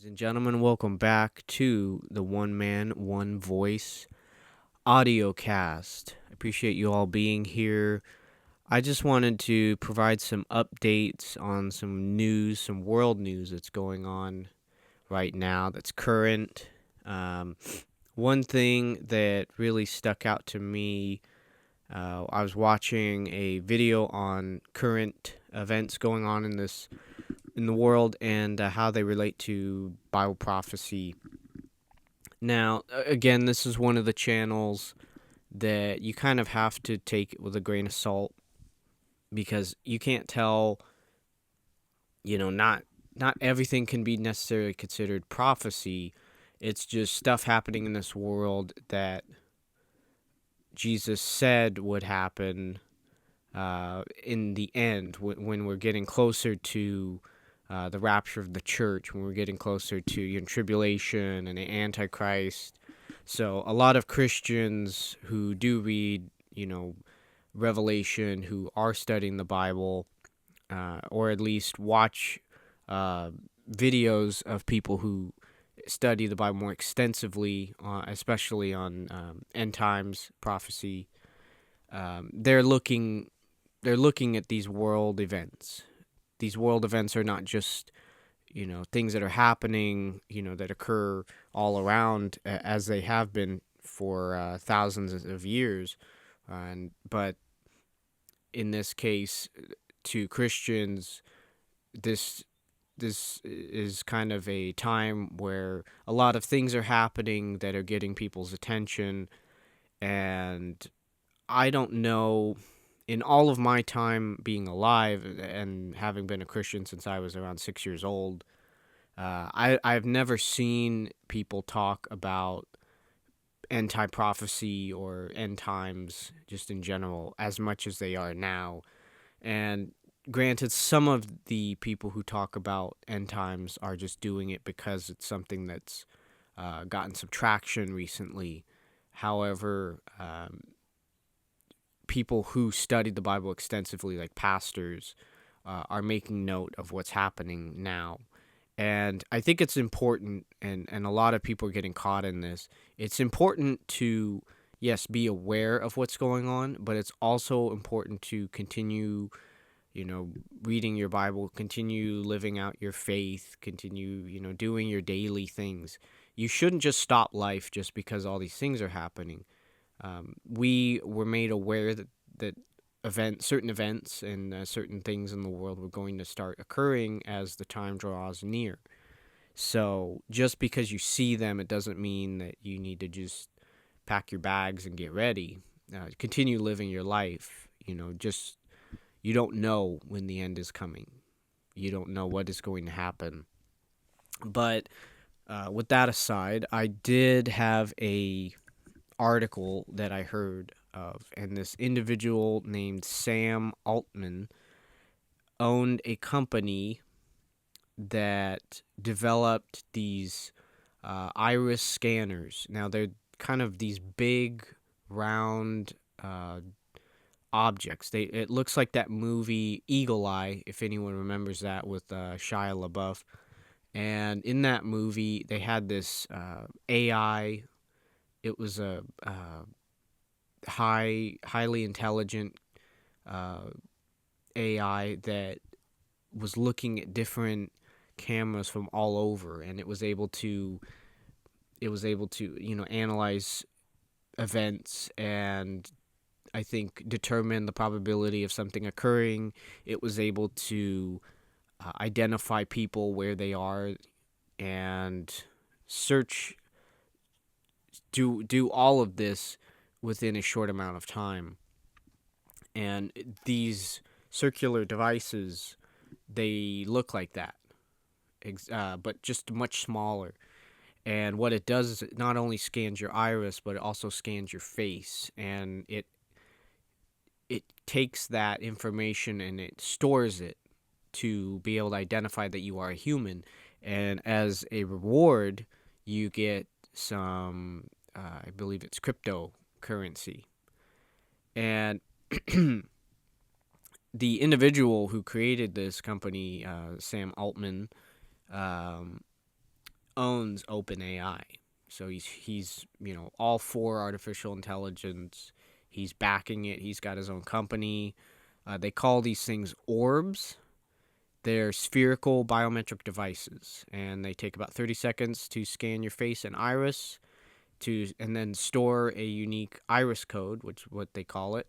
And gentlemen, welcome back to the One Man, One Voice audio cast. I appreciate you all being here. I just wanted to provide some updates on some news, some world news that's going on right now that's current. One thing that really stuck out to me, I was watching a video on current events going on in the world and how they relate to Bible prophecy. Now, again, this is one of the channels that you kind of have to take it with a grain of salt because you can't tell, not everything can be necessarily considered prophecy. It's just stuff happening in this world that Jesus said would happen in the end when we're getting closer to the rapture of the church, when we're getting closer to tribulation and the Antichrist. So a lot of Christians who do read, Revelation, who are studying the Bible, or at least watch videos of people who study the Bible more extensively, especially on end times prophecy. They're looking at these world events. These world events are not just, things that are happening, that occur all around as they have been for thousands of years. But in this case, to Christians, this is kind of a time where a lot of things are happening that are getting people's attention. And I don't know, in all of my time being alive and having been a Christian since I was around 6 years old, I've never seen people talk about end time prophecy or end times just in general as much as they are now. And granted, some of the people who talk about end times are just doing it because it's something that's gotten some traction recently. However, people who studied the Bible extensively, like pastors, are making note of what's happening now. And I think it's important, and a lot of people are getting caught in this. It's important to, yes, be aware of what's going on, but it's also important to continue, reading your Bible, continue living out your faith, continue, doing your daily things. You shouldn't just stop life just because all these things are happening. We were made aware that certain events and certain things in the world were going to start occurring as the time draws near. So just because you see them, it doesn't mean that you need to just pack your bags and get ready. Continue living your life. Just you don't know when the end is coming. You don't know what is going to happen. But with that aside, I did have a article that I heard of, and this individual named Sam Altman owned a company that developed these iris scanners. Now they're kind of these big round objects. It looks like that movie Eagle Eye, if anyone remembers that, with Shia LaBeouf. And in that movie, they had this AI. It was a highly intelligent AI that was looking at different cameras from all over, and it was able to analyze events and I think determine the probability of something occurring. It was able to identify people where they are and search, do all of this within a short amount of time. And these circular devices, they look like that, but just much smaller. And what it does is it not only scans your iris, but it also scans your face, and it takes that information and it stores it to be able to identify that you are a human. And as a reward, you get some, I believe it's cryptocurrency. And the individual who created this company, Sam Altman, owns OpenAI. So he's all for artificial intelligence. He's backing it. He's got his own company. They call these things orbs. They're spherical biometric devices, and they take about 30 seconds to scan your face and iris, and then store a unique iris code, which is what they call it,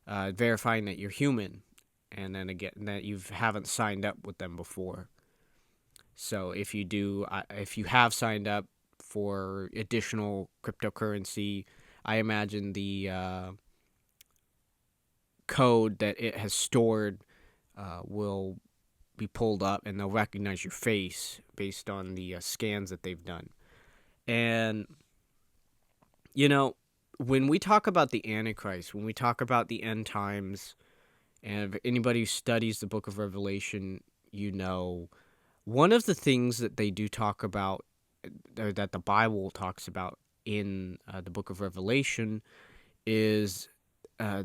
verifying that you're human, and then again that you haven't signed up with them before. So if you have signed up for additional cryptocurrency, I imagine the code that it has stored will be pulled up, and they'll recognize your face based on the scans that they've done. And when we talk about the Antichrist, when we talk about the end times, and if anybody who studies the book of Revelation, one of the things that they do talk about, or that the Bible talks about in the book of Revelation, is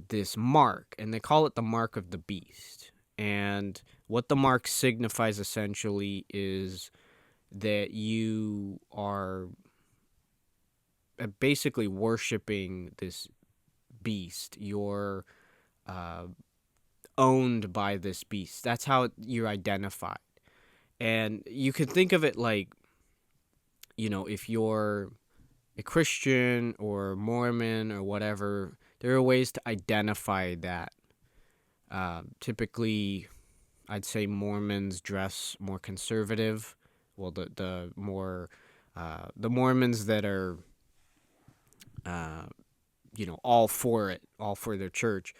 this mark, and they call it the mark of the beast. And what the mark signifies essentially is that you are basically worshiping this beast. You're owned by this beast. That's how you're identified. And you can think of it like, if you're a Christian or Mormon or whatever, there are ways to identify that. Typically, I'd say Mormons dress more conservative. Well, the Mormons that are, all for it, all for their church,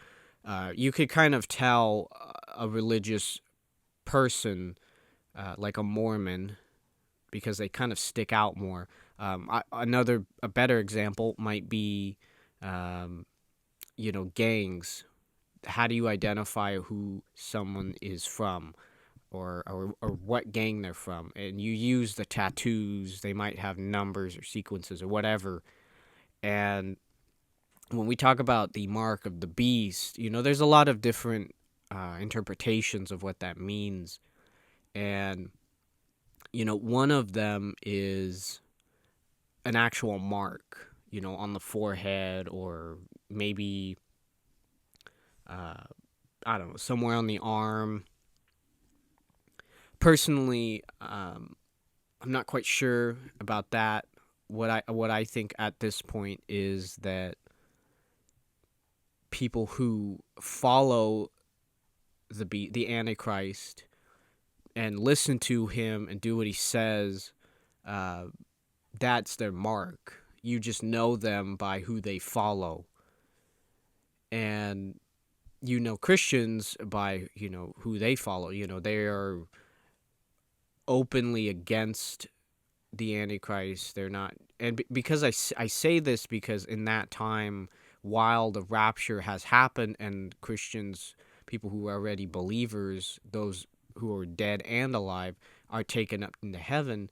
you could kind of tell a religious person, like a Mormon, because they kind of stick out more. A better example might be, gangs. How do you identify who someone is from, or what gang they're from? And you use the tattoos. They might have numbers or sequences or whatever. And when we talk about the mark of the beast, there's a lot of different interpretations of what that means. And, one of them is an actual mark, on the forehead, or maybe, I don't know, somewhere on the arm. Personally, I'm not quite sure about that. What I think at this point is that people who follow the Antichrist and listen to him and do what he says, that's their mark. You just know them by who they follow. And Christians by, who they follow. They are openly against the Antichrist. They're not, and because I say this because in that time, while the rapture has happened and Christians, people who are already believers, those who are dead and alive, are taken up into heaven,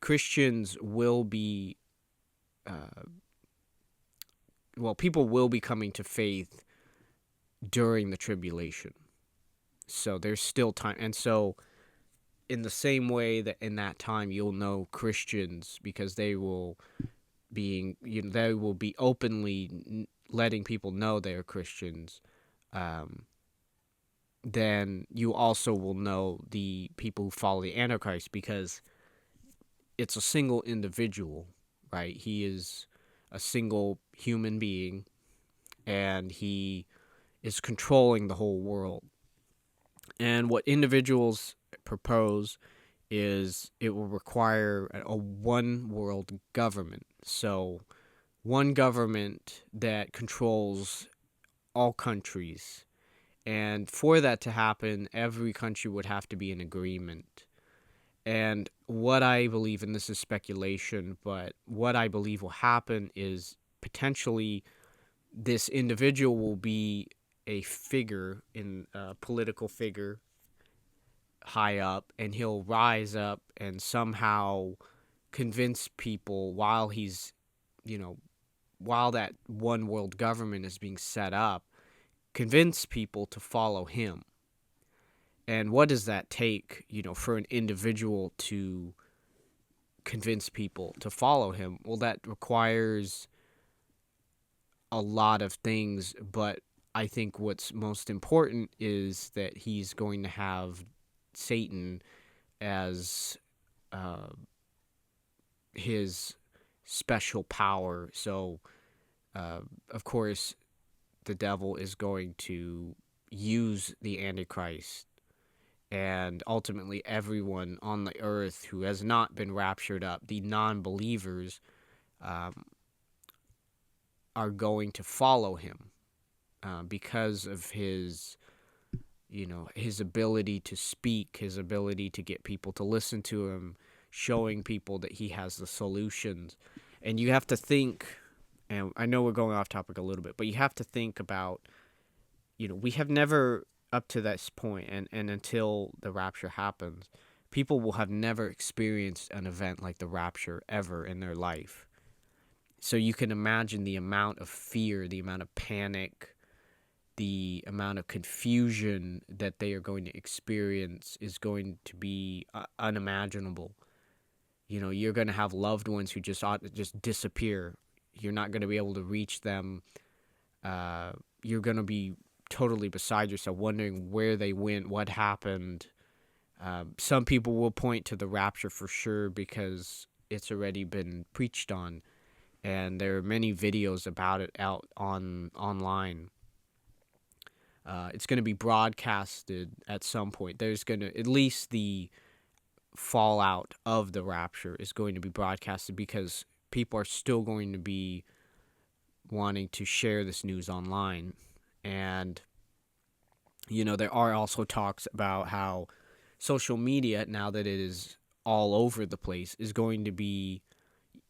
Christians will be, people will be coming to faith during the tribulation. So there's still time. And so in the same way that in that time you'll know Christians, because they will be openly letting people know they're Christians, then you also will know the people who follow the Antichrist, because it's a single individual, right? He is a single human being, and he is controlling the whole world. And what individuals propose is it will require a one world government. So one government that controls all countries. And for that to happen, every country would have to be in agreement. And what I believe, and this is speculation, but what I believe will happen is potentially this individual will be a figure, in a political figure, high up, and he'll rise up and somehow convince people while he's, while that one world government is being set up, convince people to follow him. And what does that take, for an individual to convince people to follow him. Well, that requires a lot of things, but I think what's most important is that he's going to have Satan as uh, his special power. So, of course, the devil is going to use the Antichrist, and ultimately everyone on the earth who has not been raptured up, the non-believers, um, are going to follow him because of his, his ability to speak, his ability to get people to listen to him, showing people that he has the solutions. And you have to think, and I know we're going off topic a little bit, but you have to think about, we have never, up to this point, and until the rapture happens, people will have never experienced an event like the rapture ever in their life. So you can imagine the amount of fear, the amount of panic, the amount of confusion that they are going to experience is going to be unimaginable. You're going to have loved ones who just disappear. You're not going to be able to reach them. You're going to be totally beside yourself, wondering where they went, what happened. Some people will point to the rapture for sure because it's already been preached on, and there are many videos about it out online. It's going to be broadcasted at some point. There's going to, at least the fallout of the rapture is going to be broadcasted because people are still going to be wanting to share this news online. And, there are also talks about how social media, now that it is all over the place, is going to be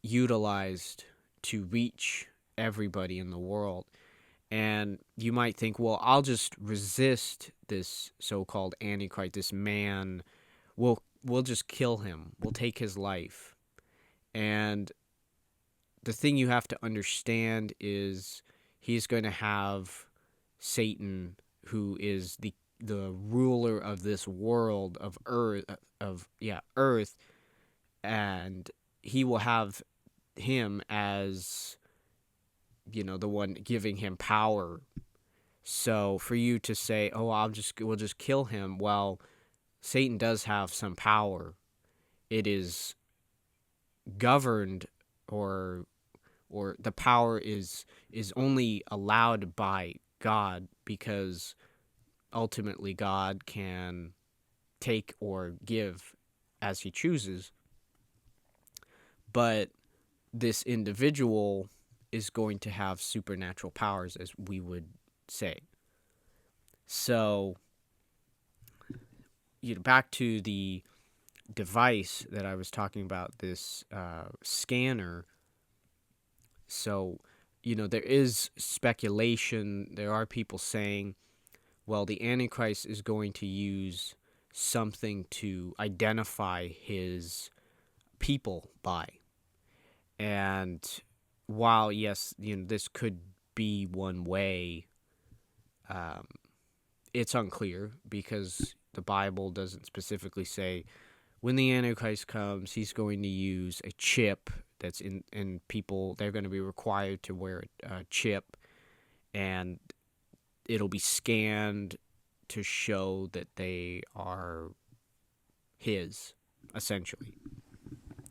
utilized to reach everybody in the world. And you might think, well, I'll just resist this so-called Antichrist, this man. We'll just kill him. We'll take his life. And the thing you have to understand is he's going to have Satan, who is the ruler of this world, of earth, and he will have him as, the one giving him power. So for you to say, oh, we'll just kill him, well, Satan does have some power. It is governed, or the power is only allowed by God, because ultimately God can take or give as he chooses. But this individual is going to have supernatural powers, as we would say. So, back to the device that I was talking about, this scanner. So, there is speculation. There are people saying, well, the Antichrist is going to use something to identify his people by. And while, yes, this could be one way, it's unclear, because the Bible doesn't specifically say when the Antichrist comes, he's going to use a chip that's in people. They're going to be required to wear a chip, and it'll be scanned to show that they are his, essentially.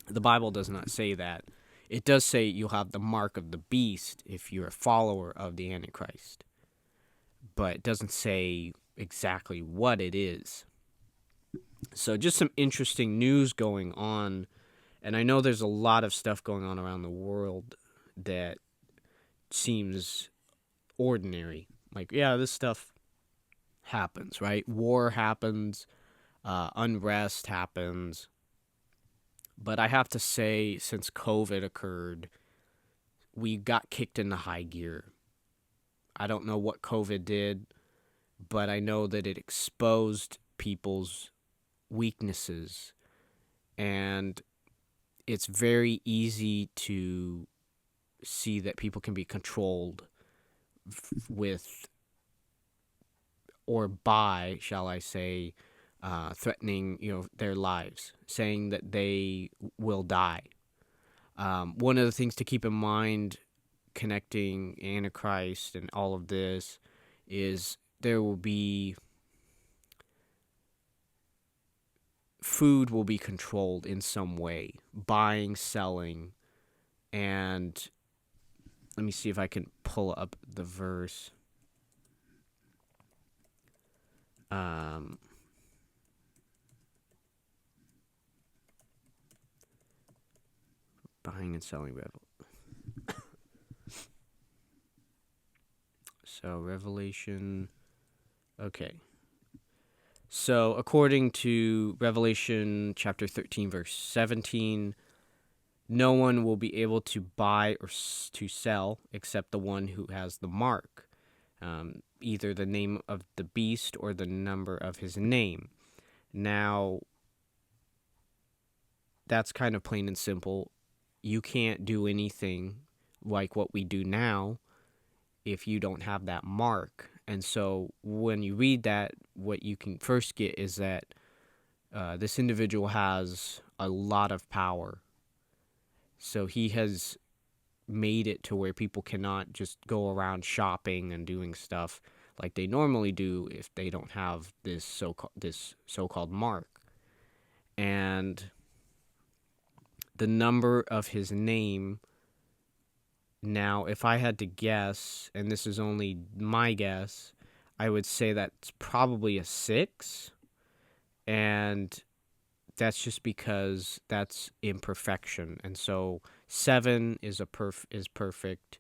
The Bible does not say that. It does say you'll have the mark of the beast if you're a follower of the Antichrist, but it doesn't say exactly what it is. So just some interesting news going on, and I know there's a lot of stuff going on around the world that seems ordinary. Like, yeah, this stuff happens, right? War happens, unrest happens. But I have to say, since COVID occurred, we got kicked into high gear. I don't know what COVID did, but I know that it exposed people's weaknesses. And it's very easy to see that people can be controlled with, or by, shall I say, threatening, their lives, saying that they will die. One of the things to keep in mind connecting Antichrist and all of this is there will be food will be controlled in some way, buying, selling, and let me see if I can pull up the verse. Buying and selling So Revelation. Okay. So according to Revelation chapter 13, verse 17, no one will be able to buy or to sell except the one who has the mark, either the name of the beast or the number of his name. Now, that's kind of plain and simple. You can't do anything like what we do now if you don't have that mark. And so when you read that, what you can first get is that this individual has a lot of power. So he has made it to where people cannot just go around shopping and doing stuff like they normally do if they don't have this so-called mark. And the number of his name, now, if I had to guess, and this is only my guess, I would say that's probably a 6. And that's just because that's imperfection. And so 7 is perfect,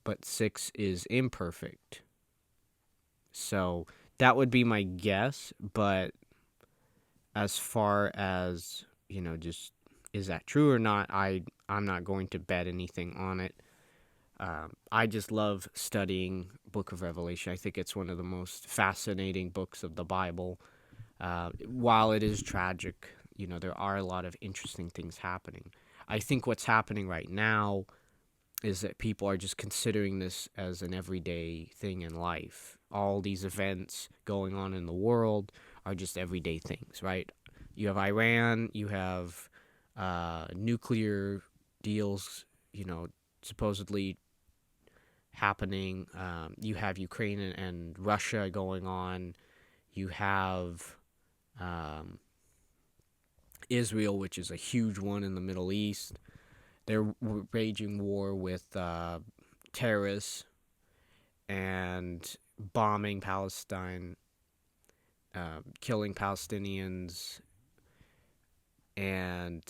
but 6 is imperfect. So that would be my guess. But as far as, just is that true or not, I'm not going to bet anything on it. I just love studying Book of Revelation. I think it's one of the most fascinating books of the Bible. While it is tragic, there are a lot of interesting things happening. I think what's happening right now is that people are just considering this as an everyday thing in life. All these events going on in the world are just everyday things, right? You have Iran, you have nuclear deals, supposedly happening. You have Ukraine and Russia going on. You have Israel, which is a huge one in the Middle East. They're waging war with terrorists and bombing Palestine, killing Palestinians. And,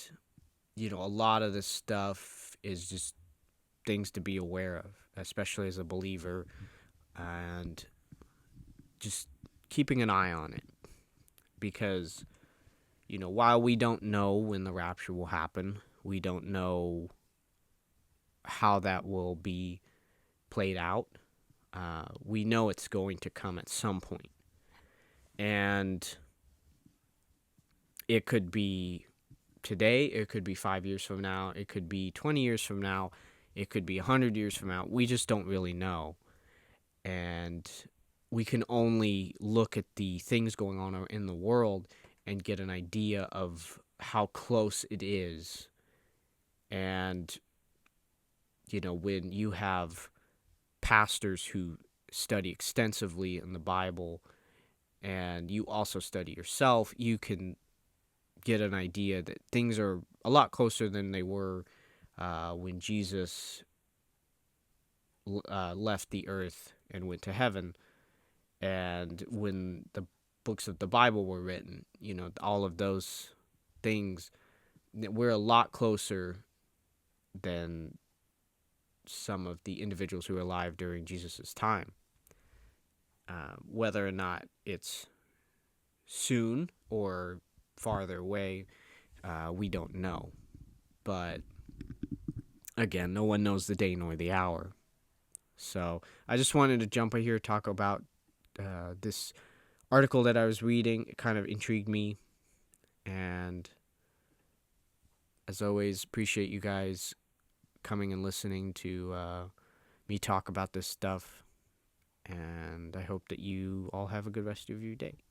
a lot of this stuff is just things to be aware of, especially as a believer, and just keeping an eye on it. Because, while we don't know when the rapture will happen, we don't know how that will be played out. We know it's going to come at some point. And it could be today, it could be 5 years from now, it could be 20 years from now, it could be 100 years from now. We just don't really know. And we can only look at the things going on in the world and get an idea of how close it is. And, when you have pastors who study extensively in the Bible and you also study yourself, you can get an idea that things are a lot closer than they were when Jesus left the earth and went to heaven. And when the books of the Bible were written, all of those things, we're a lot closer than some of the individuals who were alive during Jesus' time. Whether or not it's soon or farther away, we don't know. But again, no one knows the day nor the hour. So I just wanted to jump in here, talk about this article that I was reading. It kind of intrigued me. And as always, appreciate you guys coming and listening to me talk about this stuff. And I hope that you all have a good rest of your day.